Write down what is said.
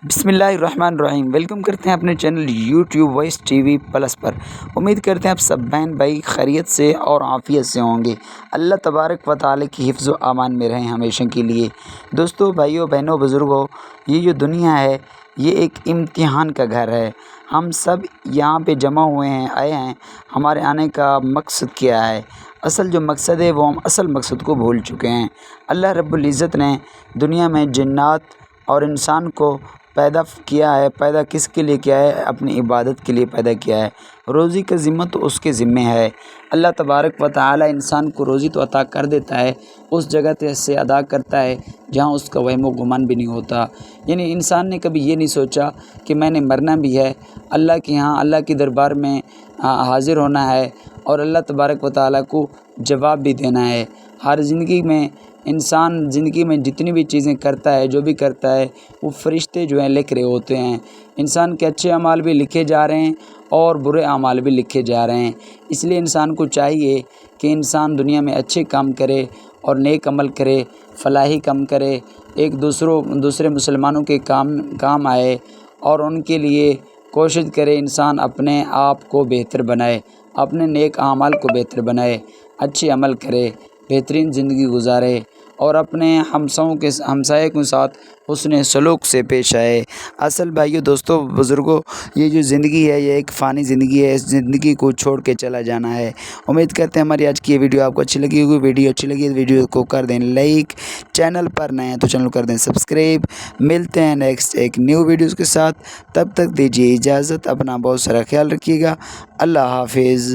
بسم اللہ الرحمن الرحیم۔ ویلکم کرتے ہیں اپنے channel YouTube voice T V plus پر۔ امید کرتے ہیں آپ سب بہن بھائی خیریت سے اور عافیت سے ہوں گے۔ اللہ تبارک و تعالی کی حفظ و امان میں رہیں ہمیشہ کے لیے۔ دوستو، بھائیوں، بہنوں، بزرگوں، یہ جو دنیا ہے یہ ایک امتحان کا گھر ہے۔ ہم سب یہاں پہ جمع ہوئے ہیں، آئے ہیں۔ ہمارے آنے کا مقصد کیا ہے؟ اصل جو مقصد ہے وہ ہم اصل مقصد کو بھول چکے ہیں۔ اللہ رب العزت نے دنیا میں جنات اور انسان کو پیدا کیا ہے۔ پیدا کس کے لیے کیا ہے؟ اپنی عبادت کے لیے پیدا کیا ہے۔ روزی کا ذمہ تو اس کے ذمہ ہے۔ اللہ تبارک و تعالی انسان کو روزی تو عطا کر دیتا ہے، اس جگہ سے ادا کرتا ہے جہاں اس کا وہم و گمان بھی نہیں ہوتا۔ یعنی انسان نے کبھی یہ نہیں سوچا کہ میں نے مرنا بھی ہے، اللہ کے ہاں اللہ کے دربار میں حاضر ہونا ہے اور اللہ تبارک و تعالی کو جواب بھی دینا ہے۔ ہر زندگی میں انسان زندگی میں جتنی بھی چیزیں کرتا ہے، جو بھی کرتا ہے، وہ فرشتے جو ہیں لکھ رہے ہوتے ہیں۔ انسان کے اچھے اعمال بھی لکھے جا رہے ہیں اور برے اعمال بھی لکھے جا رہے ہیں۔ اس لیے انسان کو چاہیے کہ انسان دنیا میں اچھے کام کرے اور نیک عمل کرے، فلاحی کام کرے، ایک دوسرے مسلمانوں کے کام آئے اور ان کے لیے کوشش کرے۔ انسان اپنے آپ کو بہتر بنائے، اپنے نیک اعمال کو بہتر بنائے، اچھے عمل کرے، بہترین زندگی گزارے اور اپنے ہمسائے کے ساتھ حسن سلوک سے پیش آئے۔ اصل بھائیو، دوستو، بزرگوں، یہ جو زندگی ہے یہ ایک فانی زندگی ہے۔ اس زندگی کو چھوڑ کے چلا جانا ہے۔ امید کرتے ہیں ہماری آج کی یہ ویڈیو آپ کو اچھی لگی ہوگی۔ ویڈیو اچھی لگی تو ویڈیو کو کر دیں لائک، چینل پر نئے ہیں تو چینل کر دیں سبسکرائب۔ ملتے ہیں نیکسٹ ایک نیو ویڈیوز کے ساتھ، تب تک دیجیے اجازت۔ اپنا بہت سارا خیال رکھیے گا۔ اللہ حافظ۔